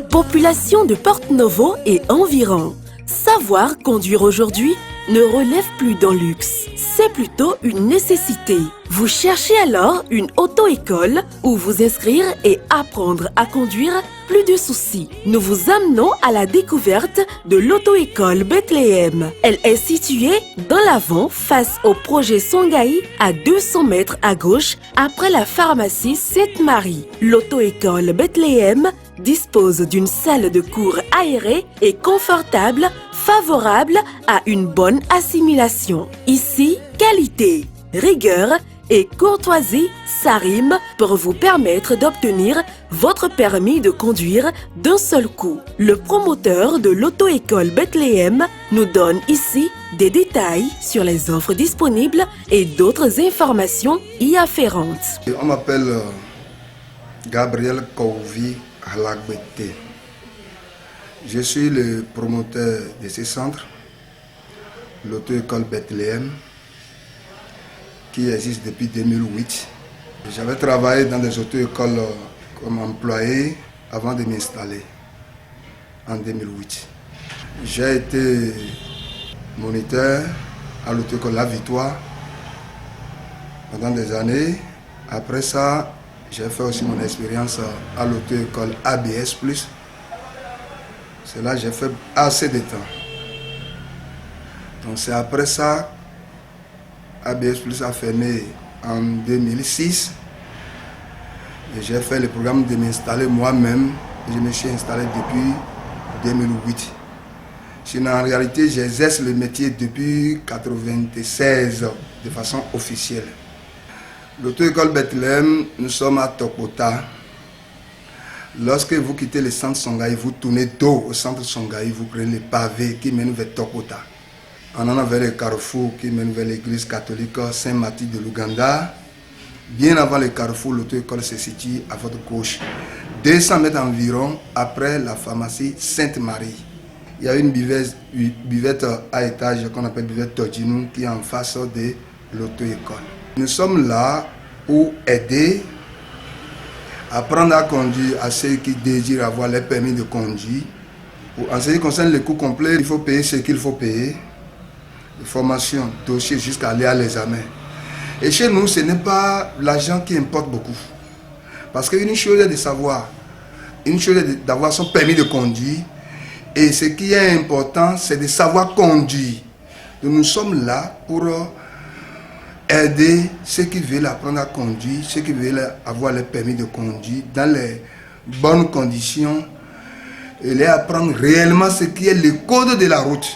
Population de Porto-Novo et environ. Savoir conduire aujourd'hui ne relève plus d'un luxe, c'est plutôt une nécessité. Vous cherchez alors une auto-école où vous inscrire et apprendre à conduire, plus de soucis. Nous vous amenons à la découverte de l'auto-école Bethléem. Elle est située dans l'avant face au projet Songhai à 200 mètres à gauche après la pharmacie Sainte-Marie. L'auto-école Bethléem dispose d'une salle de cours aérée et confortable, favorable à une bonne assimilation. Ici, qualité, rigueur et courtoisie s'arriment pour vous permettre d'obtenir votre permis de conduire d'un seul coup. Le promoteur de l'auto-école Bethléem nous donne ici des détails sur les offres disponibles et d'autres informations y afférentes. On m'appelle Gabriel Kouvi Halagbete. Je suis le promoteur de ce centre, l'auto-école Bethléem, qui existe depuis 2008. J'avais travaillé dans des auto-écoles comme employé avant de m'installer en 2008. J'ai été moniteur à l'auto-école La Victoire pendant des années. Après ça, j'ai fait aussi mon expérience à l'auto-école ABS+. C'est là que j'ai fait assez de temps. Donc c'est après ça, ABS+ a fermé en 2006. Et j'ai fait le programme de m'installer moi-même. Et je me suis installé depuis 2008. Sinon, en réalité, j'exerce le métier depuis 1996 de façon officielle. L'auto-école Bethléem, nous sommes à Tokota. Lorsque vous quittez le centre Songhai, vous tournez dos au centre Songhai, vous prenez les pavés qui mènent vers Tokota. En allant vers le carrefour qui mène vers l'église catholique Saint-Mathilde de l'Ouganda. Bien avant le carrefour, l'auto-école se situe à votre gauche. 200 mètres environ après la pharmacie Sainte-Marie. Il y a une buvette à étage qu'on appelle buvette Todjinou qui est en face de l'auto-école. Nous sommes là pour aider, apprendre à conduire à ceux qui désirent avoir les permis de conduire. En ce qui concerne le coût complet, il faut payer ce qu'il faut payer. Formation, dossier jusqu'à aller à l'examen. Et chez nous, ce n'est pas l'argent qui importe beaucoup. Parce qu'une chose est de savoir, une chose est d'avoir son permis de conduire. Et ce qui est important, c'est de savoir conduire. Donc nous sommes là pour aider ceux qui veulent apprendre à conduire, ceux qui veulent avoir le permis de conduire dans les bonnes conditions et les apprendre réellement ce qui est le code de la route.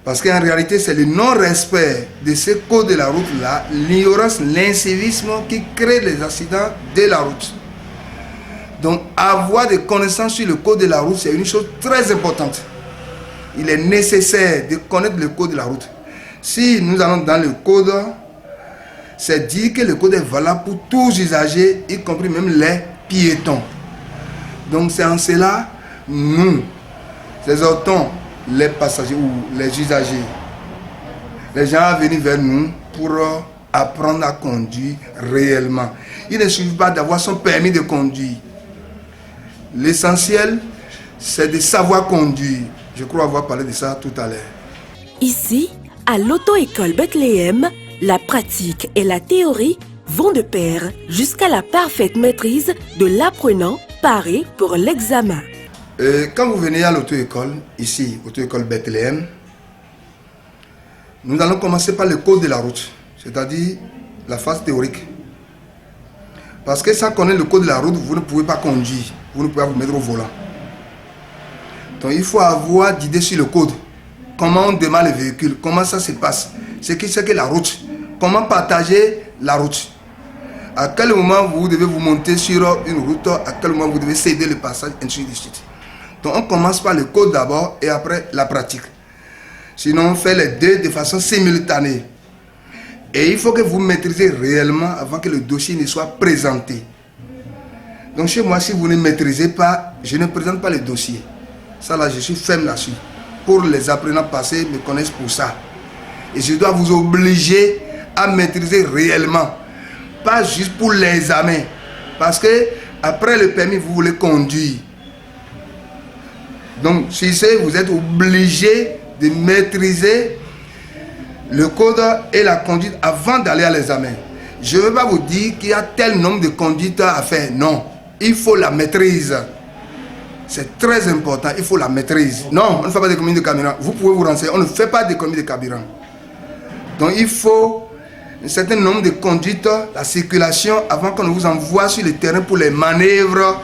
Parce qu'en réalité, c'est le non-respect de ce code de la route-là, l'ignorance, l'incivisme qui crée les accidents de la route. Donc, avoir des connaissances sur le code de la route, c'est une chose très importante. Il est nécessaire de connaître le code de la route. Si nous allons dans le code, c'est dire que le code est valable pour tous usagers, y compris même les piétons. Donc, c'est en cela, nous exhortons les passagers ou les usagers, les gens à venir vers nous pour apprendre à conduire réellement. Il ne suffit pas d'avoir son permis de conduire. L'essentiel, c'est de savoir conduire. Je crois avoir parlé de ça tout à l'heure. Ici, à l'auto-école Bethléem, la pratique et la théorie vont de pair jusqu'à la parfaite maîtrise de l'apprenant paré pour l'examen. Quand vous venez à l'auto-école, ici, auto-école Bethléem, nous allons commencer par le code de la route, c'est-à-dire la phase théorique. Parce que sans connaître le code de la route, vous ne pouvez pas conduire, vous ne pouvez pas vous mettre au volant. Donc il faut avoir d'idées sur le code. Comment on démarre le véhicule, comment ça se passe, ce qui c'est que la route, comment partager la route. À quel moment vous devez vous monter sur une route, à quel moment vous devez céder le passage, ainsi de suite. Donc on commence par le code d'abord et après la pratique. Sinon on fait les deux de façon simultanée. Et il faut que vous maîtrisez réellement avant que le dossier ne soit présenté. Donc chez moi, si vous ne maîtrisez pas, je ne présente pas le dossier. Ça là, je suis ferme là-dessus. Pour les apprenants passés, me connaissent pour ça. Et je dois vous obliger à maîtriser réellement. Pas juste pour l'examen. Parce que après le permis, vous voulez conduire. Donc, sur ce, vous êtes obligé de maîtriser le code et la conduite avant d'aller à l'examen. Je ne veux pas vous dire qu'il y a tel nombre de conduites à faire. Non, il faut la maîtrise. C'est très important, il faut la maîtrise. Non, on ne fait pas d'économie de carburant. Vous pouvez vous renseigner, on ne fait pas d'économie de carburant. Donc, il faut un certain nombre de conduites, la circulation, avant qu'on vous envoie sur le terrain pour les manœuvres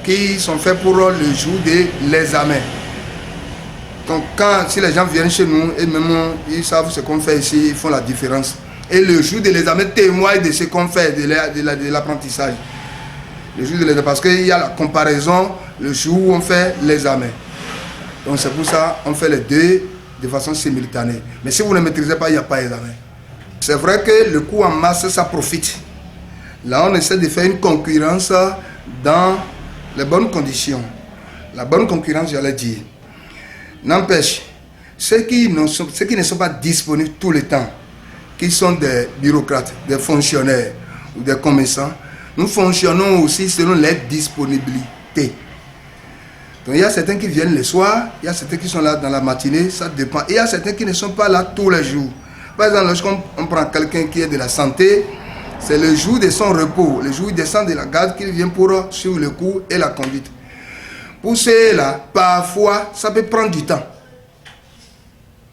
qui sont faites pour le jour de l'examen. Donc, si les gens viennent chez nous et même ils savent ce qu'on fait ici, ils font la différence. Et le jour de l'examen témoigne de ce qu'on fait, de l'apprentissage. Le jour de l'examen, parce qu'il y a la comparaison, le jour où on fait l'examen. Donc c'est pour ça qu'on fait les deux de façon simultanée. Mais si vous ne maîtrisez pas, il n'y a pas d'examen. C'est vrai que le cours en masse, ça profite. Là, on essaie de faire une concurrence dans les bonnes conditions. La bonne concurrence, j'allais dire. N'empêche, ceux qui ne sont pas disponibles tout le temps, qui sont des bureaucrates, des fonctionnaires ou des commerçants, nous fonctionnons aussi selon les disponibilités. Donc il y a certains qui viennent le soir, il y a certains qui sont là dans la matinée, ça dépend. Et il y a certains qui ne sont pas là tous les jours. Par exemple, lorsqu'on prend quelqu'un qui est de la santé, c'est le jour de son repos, le jour où il descend de la garde qu'il vient pour suivre le cours et la conduite. Pour ceux-là, parfois, ça peut prendre du temps.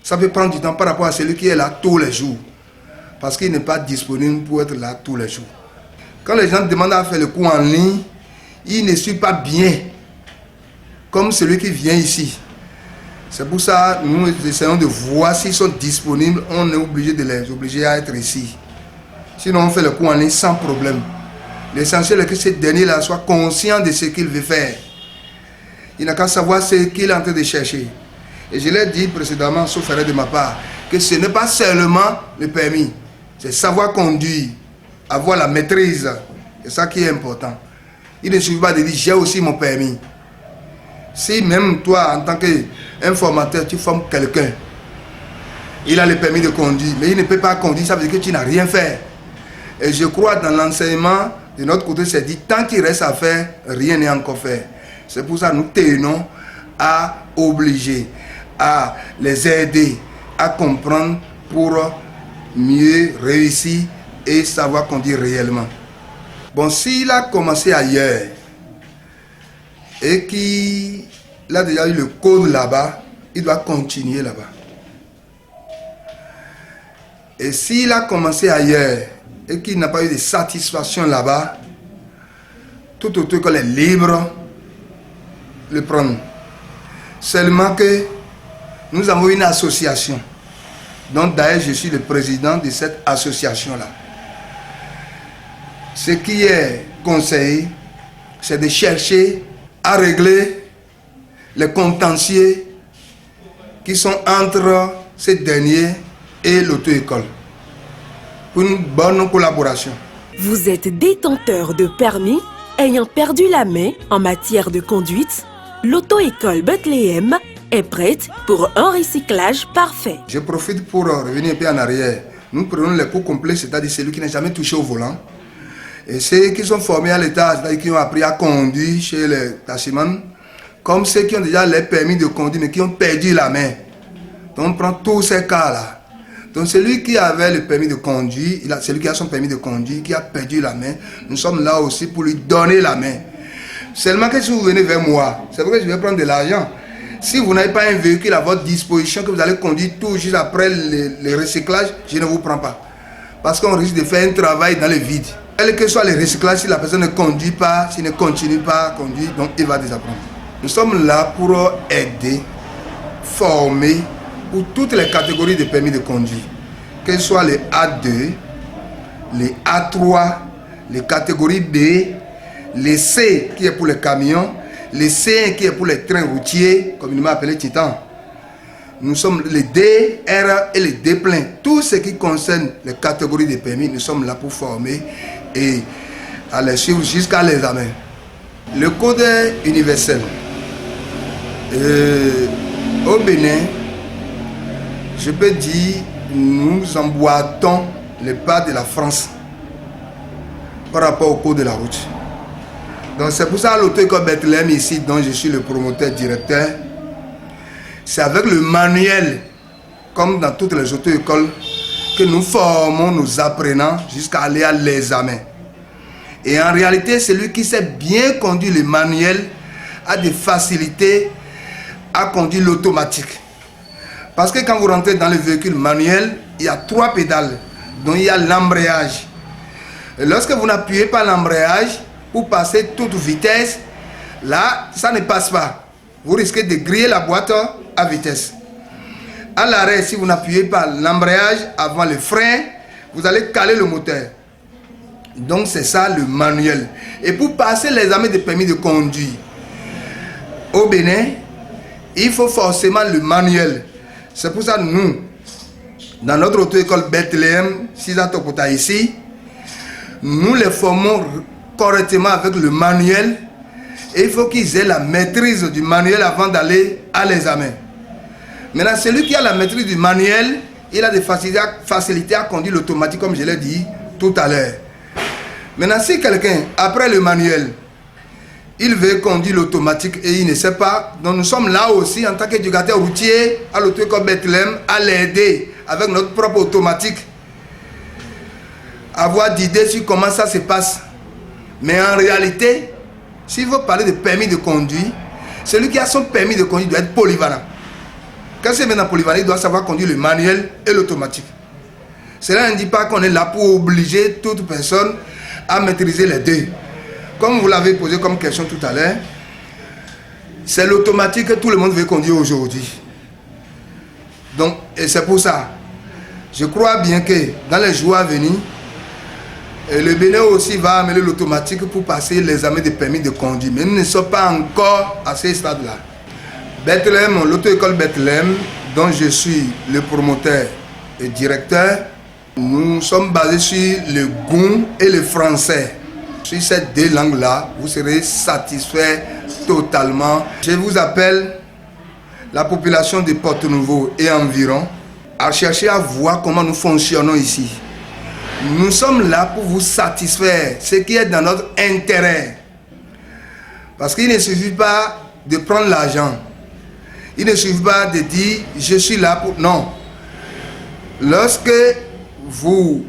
Ça peut prendre du temps par rapport à celui qui est là tous les jours. Parce qu'il n'est pas disponible pour être là tous les jours. Quand les gens demandent à faire le cours en ligne, ils ne suivent pas bien, comme celui qui vient ici. C'est pour ça que nous essayons de voir s'ils sont disponibles. On est obligé de les obliger à être ici. Sinon, on fait le cours en ligne sans problème. L'essentiel est que ce dernier-là soit conscient de ce qu'il veut faire. Il n'a qu'à savoir ce qu'il est en train de chercher. Et je l'ai dit précédemment, sauf erreur de ma part, que ce n'est pas seulement le permis. C'est savoir conduire, avoir la maîtrise. C'est ça qui est important. Il ne suffit pas de dire, j'ai aussi mon permis. Si même toi, en tant qu'informateur, tu formes quelqu'un, il a le permis de conduire, mais il ne peut pas conduire, ça veut dire que tu n'as rien fait. Et je crois dans l'enseignement, de notre côté, c'est dit, tant qu'il reste à faire, rien n'est encore fait. C'est pour ça que nous tenons à obliger, à les aider à comprendre pour mieux réussir et savoir conduire réellement. Bon, s'il a commencé ailleurs et qu'il a déjà eu le code là-bas, il doit continuer là-bas. Et s'il a commencé ailleurs et qu'il n'a pas eu de satisfaction là-bas, tout autre que les libres le prendre. Seulement que nous avons une association. Donc d'ailleurs, je suis le président de cette association-là. Ce qui est conseillé, c'est de chercher à régler les contentieux qui sont entre ces derniers et l'auto-école. Pour une bonne collaboration. Vous êtes détenteur de permis ayant perdu la main en matière de conduite? L'auto-école Bethléem est prête pour un recyclage parfait. Je profite pour revenir un peu en arrière. Nous prenons les cours complets, c'est-à-dire celui qui n'a jamais touché au volant. Et ceux qui sont formés à l'État, c'est-à-dire qui ont appris à conduire chez les taximans, comme ceux qui ont déjà les permis de conduire mais qui ont perdu la main. Donc on prend tous ces cas-là. Donc celui qui avait le permis de conduire, celui qui a son permis de conduire, qui a perdu la main, nous sommes là aussi pour lui donner la main. Seulement que si vous venez vers moi, c'est vrai que je vais prendre de l'argent. Si vous n'avez pas un véhicule à votre disposition, que vous allez conduire tout juste après le recyclage, je ne vous prends pas. Parce qu'on risque de faire un travail dans le vide. Quel que soit le recyclage, si la personne ne conduit pas, s'il ne continue pas à conduire, donc il va désapprendre. Nous sommes là pour aider, former pour toutes les catégories de permis de conduire. Que ce soit les A2, les A3, les catégories B, les C qui est pour les camions, les C1 qui est pour les trains routiers, communément appelés Titan. Nous sommes les D, R et les D pleins. Tout ce qui concerne les catégories de permis, nous sommes là pour former et à les suivre jusqu'à l'examen. Le code est universel. Au Bénin, je peux dire, nous emboîtons les pas de la France par rapport au code de la route. Donc c'est pour ça à l'auto-école Bethléem ici, dont je suis le promoteur directeur, c'est avec le manuel, comme dans toutes les auto-écoles, que nous formons nos apprenants jusqu'à aller à l'examen. Et en réalité, celui qui sait bien conduire le manuel a des facilités à conduire l'automatique. Parce que quand vous rentrez dans le véhicule manuel, il y a 3 pédales, dont il y a l'embrayage. Et lorsque vous n'appuyez pas l'embrayage pour passer toute vitesse, là, ça ne passe pas. Vous risquez de griller la boîte à vitesse. À l'arrêt, si vous n'appuyez pas l'embrayage avant le frein, vous allez caler le moteur. Donc c'est ça le manuel. Et pour passer l'examen de permis de conduire au Bénin, il faut forcément le manuel. C'est pour ça que nous, dans notre auto-école Bethléem, Sisa Tokota ici, nous les formons correctement avec le manuel. Et il faut qu'ils aient la maîtrise du manuel avant d'aller à l'examen. Maintenant, celui qui a la maîtrise du manuel, il a des facilités à conduire l'automatique, comme je l'ai dit tout à l'heure. Maintenant, si quelqu'un, après le manuel, il veut conduire l'automatique et il ne sait pas, donc nous sommes là aussi en tant qu'éducateur routier à l'auto-école Bethléem à l'aider avec notre propre automatique, avoir d'idées sur comment ça se passe. Mais en réalité, s'il veut parler de permis de conduire, celui qui a son permis de conduire doit être polyvalent. Quand c'est maintenant polyvalent, il doit savoir conduire le manuel et l'automatique. Cela ne dit pas qu'on est là pour obliger toute personne à maîtriser les deux. Comme vous l'avez posé comme question tout à l'heure, c'est l'automatique que tout le monde veut conduire aujourd'hui. Donc, et c'est pour ça, je crois bien que dans les jours à venir, le Bénin aussi va amener l'automatique pour passer l'examen de permis de conduire. Mais nous ne sommes pas encore à ce stade-là. Bethléem, l'auto-école Bethléem, dont je suis le promoteur et directeur, nous sommes basés sur le goût et le français. Sur ces 2 langues-là, vous serez satisfait totalement. Je vous appelle la population de Porto-Novo et environ à chercher à voir comment nous fonctionnons ici. Nous sommes là pour vous satisfaire, ce qui est dans notre intérêt. Parce qu'il ne suffit pas de prendre l'argent. Il ne suffit pas de dire « je suis là pour… » Non. Lorsque vous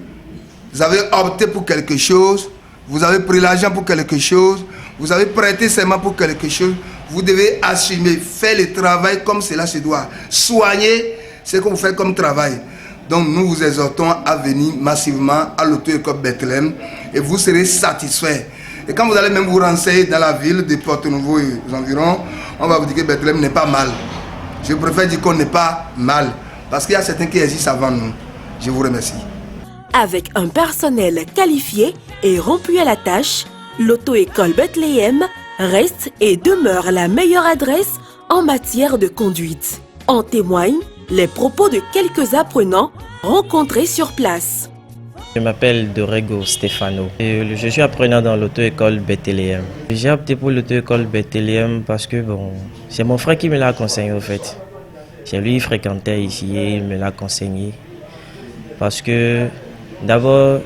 avez opté pour quelque chose, vous avez pris l'argent pour quelque chose, vous avez prêté serment pour quelque chose, vous devez assumer, faire le travail comme cela se doit. Soigner ce que vous faites comme travail. Donc nous vous exhortons à venir massivement à l'auto-école Bethléem et vous serez satisfaits. Et quand vous allez même vous renseigner dans la ville de Porto-Novo et aux environs, on va vous dire que Bethléem n'est pas mal. Je préfère dire qu'on n'est pas mal parce qu'il y a certains qui existent avant nous. Je vous remercie. Avec un personnel qualifié et rompu à la tâche, l'auto-école Bethléem reste et demeure la meilleure adresse en matière de conduite. En témoignent les propos de quelques apprenants rencontrés sur place. Je m'appelle Dorego Stefano et je suis apprenant dans l'auto-école Bethléem. J'ai opté pour l'auto-école Bethléem parce que c'est mon frère qui me l'a conseillé au fait. C'est lui qui fréquentait ici et il me l'a conseillé. Parce que d'abord,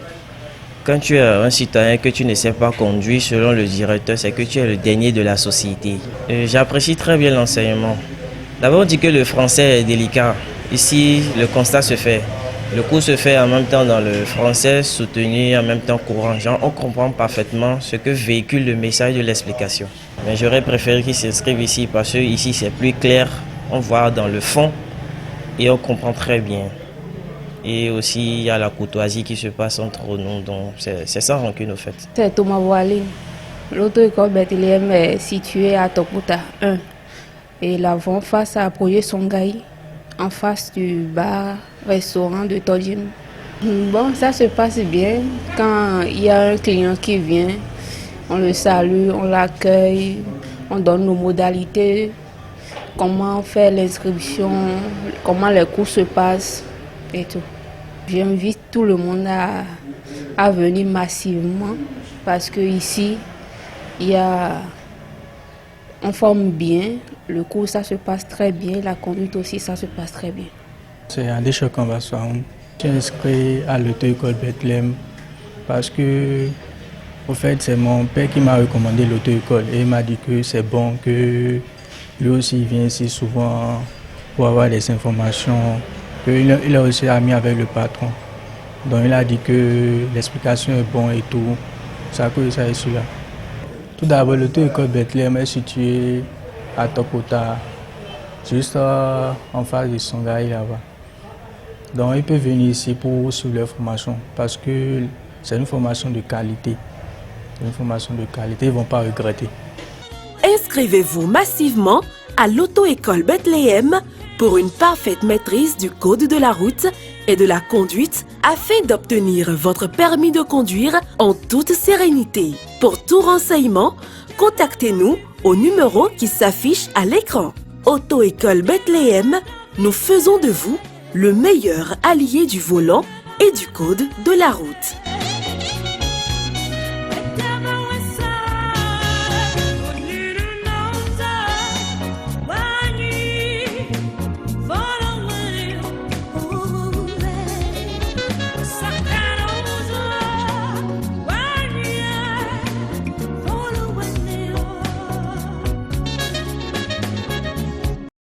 quand tu es un citoyen que tu ne sais pas conduire selon le directeur, c'est que tu es le dernier de la société. J'apprécie très bien l'enseignement. D'abord, on dit que le français est délicat. Ici, le constat se fait. Le cours se fait en même temps dans le français soutenu, en même temps courant. Genre, on comprend parfaitement ce que véhicule le message de l'explication. Mais j'aurais préféré qu'ils s'inscrivent ici parce que ici c'est plus clair. On voit dans le fond et on comprend très bien. Et aussi, il y a la courtoisie qui se passe entre nous. Donc, c'est sans rancune au fait. C'est Thomas Boaling. L'auto-école Bethléem est située à Tokota 1. Et l'avant face à Projet Songhai, en face du bar-restaurant de Todjim. Bon, ça se passe bien. Quand il y a un client qui vient, on le salue, on l'accueille, on donne nos modalités, comment faire l'inscription, comment les cours se passent et tout. J'invite tout le monde à venir massivement parce qu'ici, on forme bien, le cours ça se passe très bien, la conduite aussi ça se passe très bien. C'est André Chokambasoum. Je suis inscrit à l'auto-école Bethléem parce que Au fait, c'est mon père qui m'a recommandé l'auto-école et il m'a dit que c'est bon, que lui aussi il vient ici souvent pour avoir des informations, qu'il est aussi ami avec le patron. Donc il a dit que l'explication est bonne et tout, c'est à cause de ça que je suis là. Tout d'abord, l'auto-école Bethléem est située à Tokota, juste en face de Songhai là-bas. Donc il peut venir ici pour suivre leur formation parce que c'est une formation de qualité. C'est une formation de qualité, ils ne vont pas regretter. Inscrivez-vous massivement à l'auto-école Bethléem pour une parfaite maîtrise du code de la route et de la conduite afin d'obtenir votre permis de conduire en toute sérénité. Pour tout renseignement, contactez-nous au numéro qui s'affiche à l'écran. Auto-école Bethléem, nous faisons de vous le meilleur allié du volant et du code de la route.